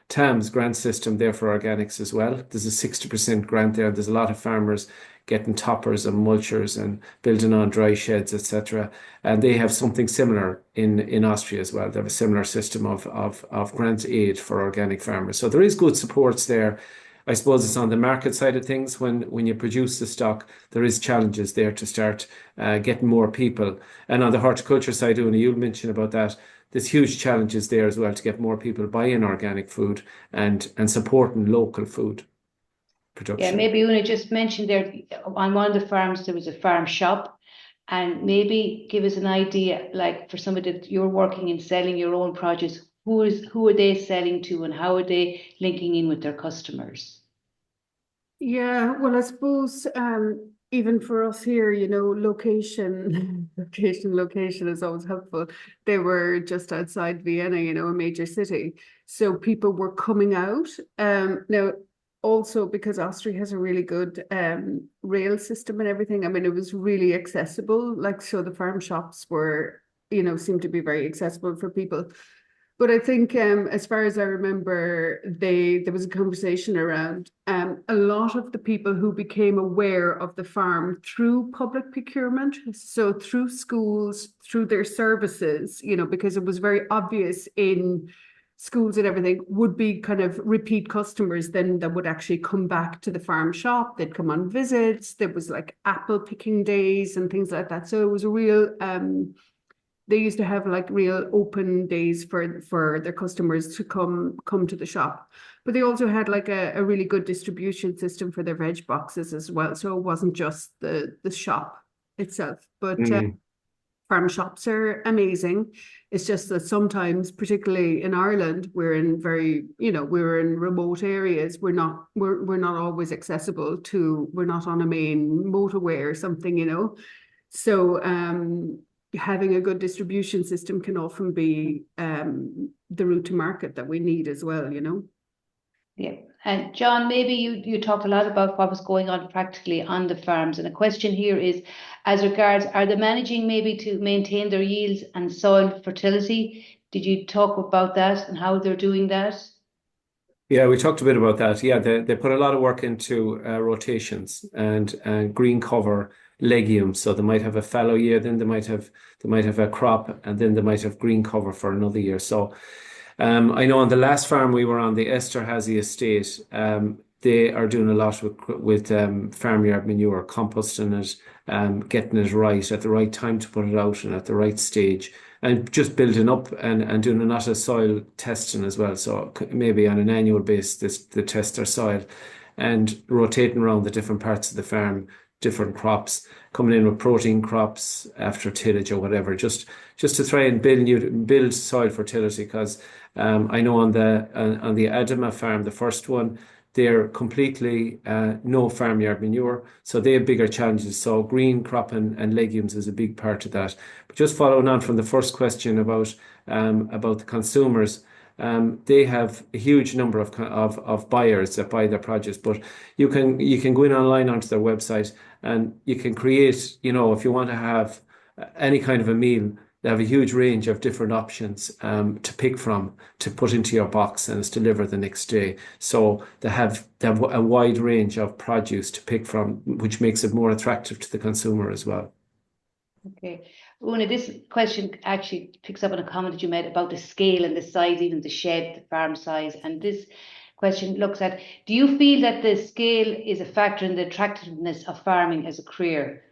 TAMS grant system there for organics as well. There's a 60% grant there. There's a lot of farmers getting toppers and mulchers and building on dry sheds, etc. And they have something similar in Austria as well. They have a similar system of grant aid for organic farmers. So there is good supports there. I suppose it's on the market side of things. When you produce the stock, there is challenges there to start getting more people. And on the horticulture side, Una, you'll mention about that. There's huge challenges there as well to get more people buying organic food and supporting local food production. Yeah, maybe Una just mentioned there on one of the farms there was a farm shop, and maybe give us an idea, like for somebody that you're working in selling your own produce, who are they selling to and how are they linking in with their customers? Yeah, well, I suppose even for us here, location is always helpful. They were just outside Vienna, a major city. So people were coming out. Now, also because Austria has a really good rail system and everything. I mean, it was really accessible. Like, so the farm shops were, seemed to be very accessible for people. But I think, as far as I remember, there was a conversation around a lot of the people who became aware of the farm through public procurement, so through schools, through their services, because it was very obvious in schools and everything, would be kind of repeat customers then that would actually come back to the farm shop. They'd come on visits. There was like apple picking days and things like that. So it was a real... They used to have like real open days for their customers to come to the shop. But they also had like a really good distribution system for their veg boxes as well. So it wasn't just the shop itself. But farm shops are amazing. It's just that sometimes, particularly in Ireland, we're in we're in remote areas. We're not always accessible to, we're not on a main motorway or something, So having a good distribution system can often be the route to market that we need as well, Yeah. And John, maybe you talked a lot about what was going on practically on the farms. And the question here is, as regards, are they managing maybe to maintain their yields and soil fertility? Did you talk about that and how they're doing that? Yeah, we talked a bit about that. Yeah, they put a lot of work into rotations and green cover legumes. So they might have a fallow year, then they might have a crop, and then they might have green cover for another year. So I know on the last farm we were on, the Esterhazy estate, they are doing a lot with farmyard manure, composting it, getting it right at the right time to put it out and at the right stage, and just building up and doing a lot of soil testing as well. So maybe on an annual basis, they test their soil and rotating around the different parts of the farm, different crops, coming in with protein crops after tillage or whatever, just to try and build soil fertility. Because I know on the Adama farm, the first one, they're completely no farmyard manure, so they have bigger challenges. So green crop and legumes is a big part of that. But just following on from the first question about the consumers, they have a huge number of buyers that buy their produce. But you can go in online onto their website and you can create, if you want to have any kind of a meal, they have a huge range of different options to pick from, to put into your box, and it's delivered the next day. So they have a wide range of produce to pick from, which makes it more attractive to the consumer as well. Okay. Una, this question actually picks up on a comment that you made about the scale and the size, even the shed, the farm size. And this question looks at, do you feel that the scale is a factor in the attractiveness of farming as a career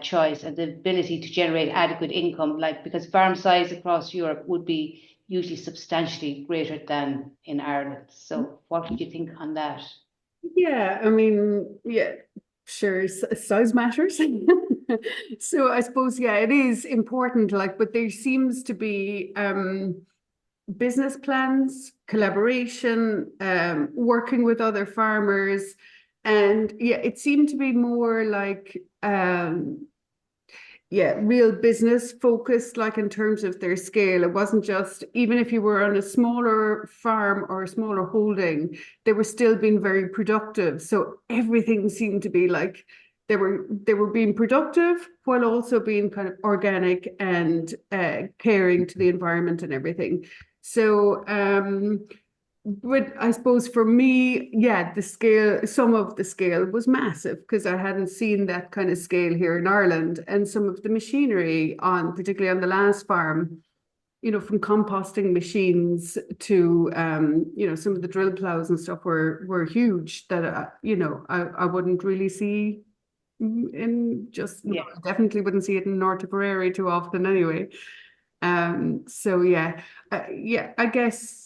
choice and the ability to generate adequate income? Because farm size across Europe would be usually substantially greater than in Ireland. So what would you think on that? Yeah, I mean, yeah, sure, size matters. So I suppose, yeah, it is important, but there seems to be business plans, collaboration, working with other farmers. And yeah, it seemed to be more like, real business focused, in terms of their scale. It wasn't just, even if you were on a smaller farm or a smaller holding, they were still being very productive. So everything seemed to be like they were being productive while also being kind of organic and caring to the environment and everything. So but I suppose for me, some of the scale was massive, because I hadn't seen that kind of scale here in Ireland. And some of the machinery particularly on the last farm, from composting machines to, some of the drill plows and stuff were huge that, I wouldn't really see I definitely wouldn't see it in North Tipperary too often anyway. So I guess.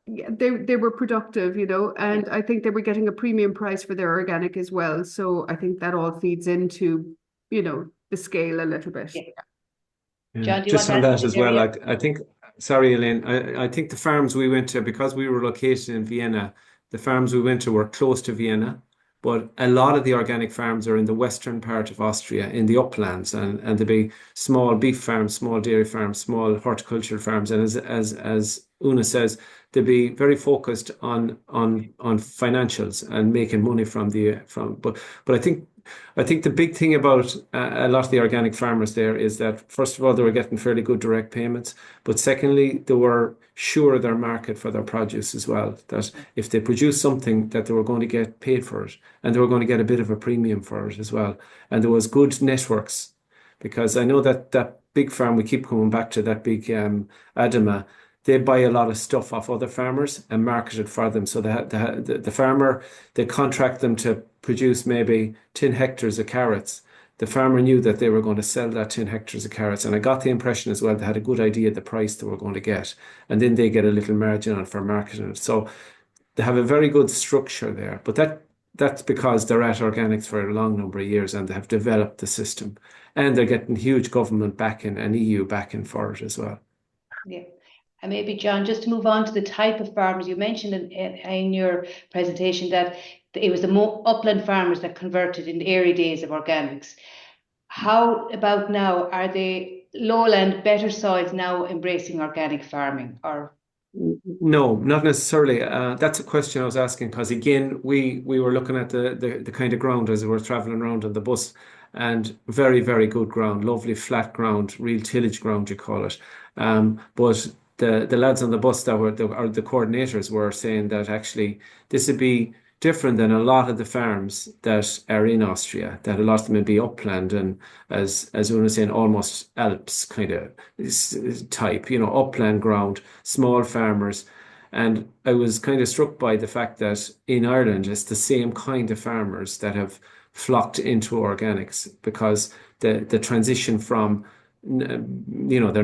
Yeah, they were productive, and I think they were getting a premium price for their organic as well. So I think that all feeds into, the scale a little bit. Yeah. John, do you Just want on to add that as well, I think, sorry, Elaine, I think the farms we went to, because we were located in Vienna, the farms we went to were close to Vienna, but a lot of the organic farms are in the western part of Austria, in the uplands, and the big small beef farms, small dairy farms, small horticultural farms. And as Una says, they'll be very focused on financials and making money but I think the big thing about a lot of the organic farmers there is that, first of all, they were getting fairly good direct payments, but secondly, they were sure of their market for their produce as well, that if they produced something, that they were going to get paid for it, and they were going to get a bit of a premium for it as well. And there was good networks, because I know that big farm, we keep coming back to that big Adama, they buy a lot of stuff off other farmers and market it for them. So the farmer, they contract them to produce maybe 10 hectares of carrots. The farmer knew that they were going to sell that 10 hectares of carrots. And I got the impression as well, they had a good idea of the price they were going to get. And then they get a little margin on for marketing it. So they have a very good structure there. But that's because they're at organics for a long number of years and they have developed the system, and they're getting huge government backing and EU backing for it as well. Yeah. And maybe, John, just to move on to the type of farmers, you mentioned in your presentation that it was the more upland farmers that converted in the early days of organics. How about now? Are the lowland, better soils now embracing organic farming, or? No, not necessarily. That's a question I was asking because again, we were looking at the kind of ground as we were traveling around on the bus, and very, very good ground, lovely flat ground, real tillage ground you call it. But the lads on the bus that were or the coordinators were saying that actually this would be different than a lot of the farms that are in Austria, that a lot of them would be upland and as Una was saying, almost Alps kind of type, upland ground, small farmers. And I was kind of struck by the fact that in Ireland, it's the same kind of farmers that have flocked into organics because the transition from they're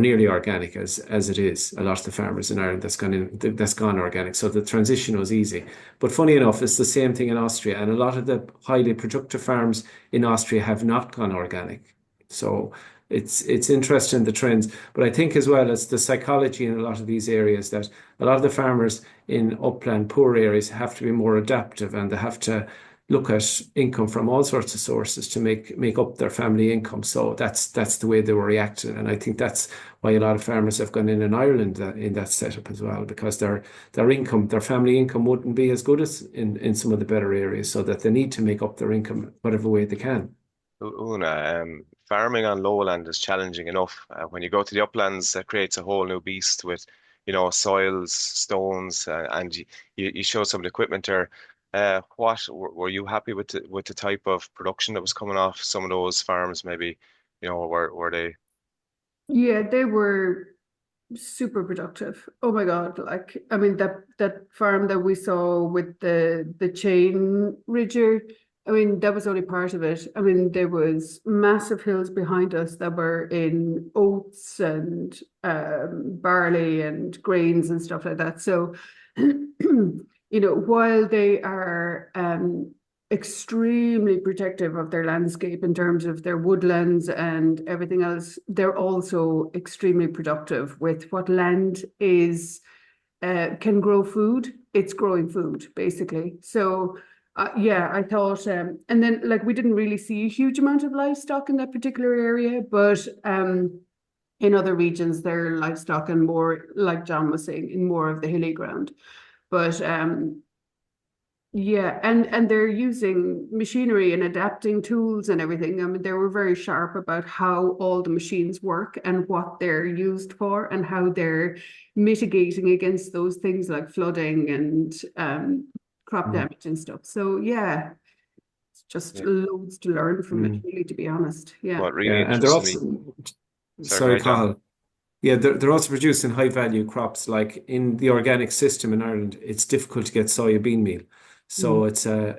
nearly organic as it is. A lot of the farmers in Ireland that's gone organic. So the transition was easy. But funny enough, it's the same thing in Austria. And a lot of the highly productive farms in Austria have not gone organic. So it's interesting, the trends. But I think as well as the psychology in a lot of these areas that a lot of the farmers in upland poor areas have to be more adaptive and they have to look at income from all sorts of sources to make up their family income. So that's the way they were reacting. And I think that's why a lot of farmers have gone in Ireland in that setup as well, because their income, their family income wouldn't be as good as in some of the better areas, so that they need to make up their income whatever way they can. Una, farming on lowland is challenging enough. When you go to the uplands, that creates a whole new beast with, soils, stones, and you show some of the equipment there. What were you happy with the type of production that was coming off some of those farms? Maybe, were they? Yeah, they were super productive. Oh my God. Like, I mean, that farm that we saw with the chain ridger, I mean, that was only part of it. I mean, there was massive hills behind us that were in oats and barley and grains and stuff like that. So, while they are extremely protective of their landscape in terms of their woodlands and everything else, they're also extremely productive with what land is can grow food. It's growing food basically. So yeah, I thought, and then like we didn't really see a huge amount of livestock in that particular area, but in other regions, their livestock and more, like John was saying, in more of the hilly ground. But yeah, and they're using machinery and adapting tools and everything. I mean, they were very sharp about how all the machines work and what they're used for and how they're mitigating against those things like flooding and crop damage and stuff. So yeah, it's just loads to learn from it, really, to be honest. Yeah. What really and they're interested me. also Sorry, John. Cathal. Yeah, they're also producing high value crops. Like in the organic system in Ireland, it's difficult to get soybean meal. So it's a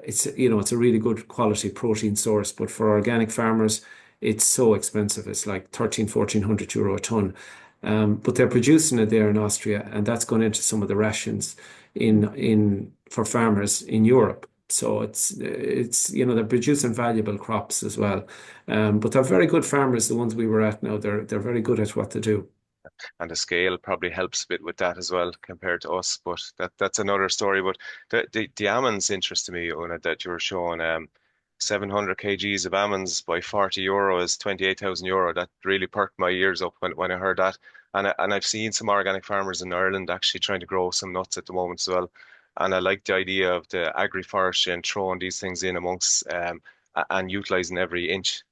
really good quality protein source. But for organic farmers, it's so expensive. It's like 1,300-1,400 euro a ton. But they're producing it there in Austria, and that's gone into some of the rations for farmers in Europe. So it's they're producing valuable crops as well. But they're very good farmers, the ones we were at now. They're very good at what they do. And the scale probably helps a bit with that as well compared to us, but that's another story. But the almonds interest me, Una, that you were showing 700 kgs of almonds by 40 euro is 28,000 euro. That really perked my ears up when I heard that. And I've seen some organic farmers in Ireland actually trying to grow some nuts at the moment as well. And I like the idea of the agri-forestry and throwing these things in amongst and utilizing every inch.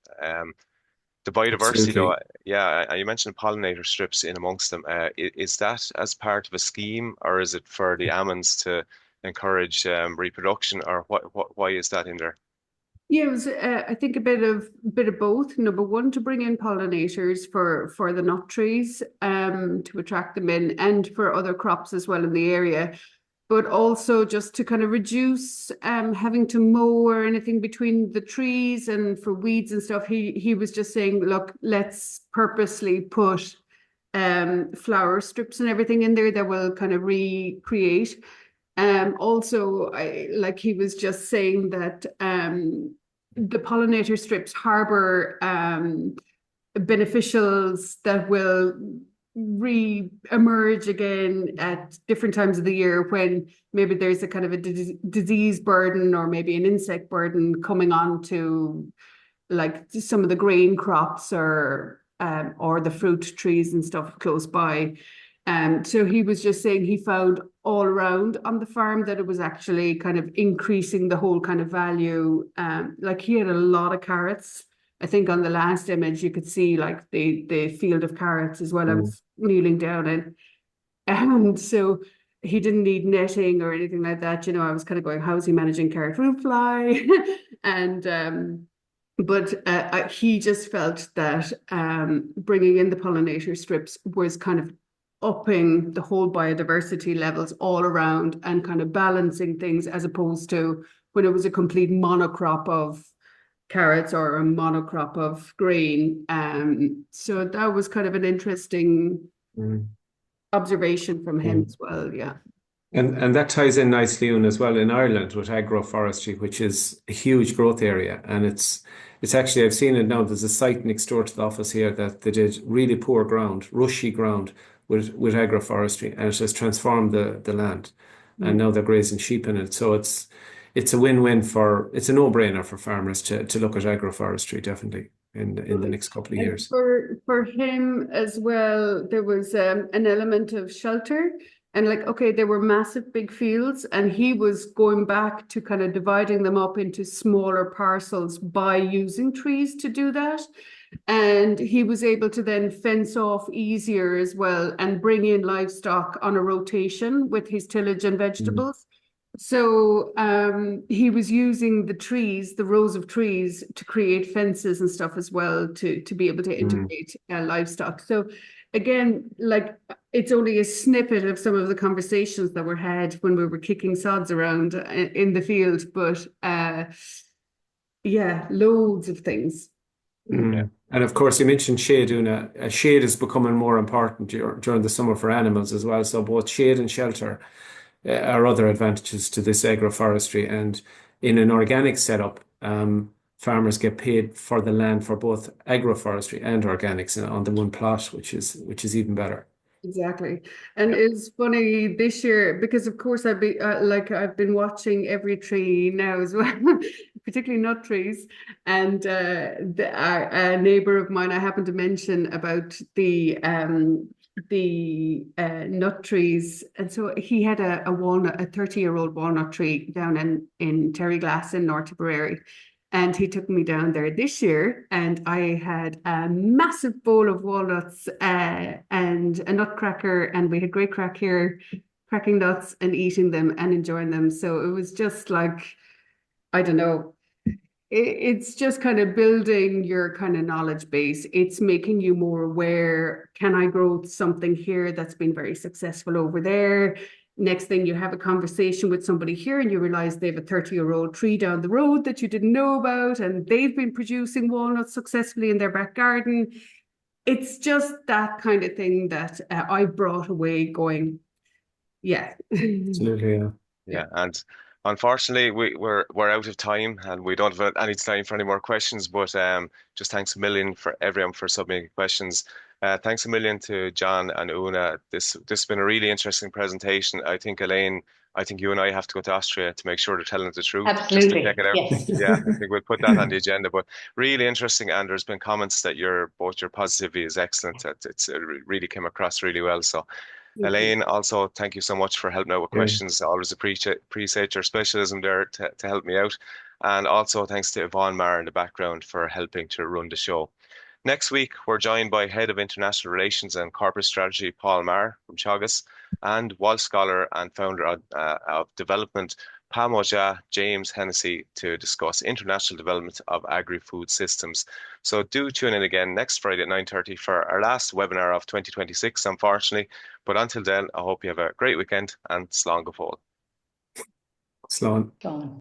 The biodiversity, though, Absolutely. yeah, you mentioned pollinator strips in amongst them. Is that as part of a scheme, or is it for the almonds to encourage reproduction, or why is that in there? Yeah, it was I think a bit of both. Number one, to bring in pollinators for the nut trees, to attract them in, and for other crops as well in the area. But also just to kind of reduce having to mow or anything between the trees and for weeds and stuff. He was just saying, look, let's purposely put flower strips and everything in there that will kind of recreate. Also, he was just saying that the pollinator strips harbor beneficials that will re-emerge again at different times of the year when maybe there's a kind of a disease burden or maybe an insect burden coming on to like some of the grain crops or the fruit trees and stuff close by. So he was just saying he found all around on the farm that it was actually kind of increasing the whole kind of value. Like he had a lot of carrots. I think on the last image you could see like the field of carrots as well. I was kneeling down in. And so he didn't need netting or anything like that. You know, I was kind of going, how is he managing carrot fruit fly? And but he just felt that bringing in the pollinator strips was kind of upping the whole biodiversity levels all around and kind of balancing things, as opposed to when it was a complete monocrop of carrots or a monocrop of grain. So that was kind of an interesting observation from him as well. Yeah. And that ties in nicely in as well in Ireland with agroforestry, which is a huge growth area. And it's actually, I've seen it now, there's a site next door to the office here that they did really poor ground, rushy ground with agroforestry, and it has transformed the land. And now they're grazing sheep in it. So it's a win-win it's a no-brainer for farmers to look at agroforestry, definitely in the next couple of years. For him as well, there was an element of shelter. And like, okay, there were massive big fields, and he was going back to kind of dividing them up into smaller parcels by using trees to do that. And he was able to then fence off easier as well and bring in livestock on a rotation with his tillage and vegetables. So he was using the trees, the rows of trees, to create fences and stuff as well to be able to integrate livestock. So again, like it's only a snippet of some of the conversations that were had when we were kicking sods around in the field, but yeah, loads of things. Yeah. And of course, you mentioned shade, Una. Shade is becoming more important during the summer for animals as well. So both shade and shelter are other advantages to this agroforestry. And in an organic setup, farmers get paid for the land for both agroforestry and organics on the one plot, which is even better. Exactly. And it's funny this year because of course I've been watching every tree now as well, particularly nut trees. And a neighbor of mine I happened to mention about the nut trees, and so he had a 30-year-old walnut tree down in Teagasc in North Tipperary. And he took me down there this year, and I had a massive bowl of walnuts and a nutcracker, and we had great crack here, cracking nuts and eating them and enjoying them. So it was just like, I don't know, it's just kind of building your kind of knowledge base. It's making you more aware. Can I grow something here that's been very successful over there? Next thing, you have a conversation with somebody here and you realize they have a 30-year-old tree down the road that you didn't know about, and they've been producing walnuts successfully in their back garden. It's just that kind of thing that I brought away going, yeah. Absolutely, yeah. Yeah, and unfortunately we're out of time and we don't have any time for any more questions, but just thanks a million for everyone for submitting questions. Thanks a million to John and Una. This has been a really interesting presentation. I think Elaine, I think you and I have to go to Austria to make sure they're telling us the truth, just to check Absolutely. it out. Yes. Yeah, I think we'll put that on the agenda. But really interesting, and there's been comments that your positivity is excellent. It really came across really well. So Elaine, also thank you so much for helping out with questions. I always appreciate your specialism there to help me out. And also thanks to Yvonne Marr in the background for helping to run the show. Next week, we're joined by Head of International Relations and Corporate Strategy, Paul Marr from Teagasc, and Walsh Scholar and founder of Development, Pamoja, James Hennessy, to discuss international development of agri-food systems. So do tune in again next Friday at 9:30 for our last webinar of 2026, unfortunately. But until then, I hope you have a great weekend and slán go fóill. Slán. Go on.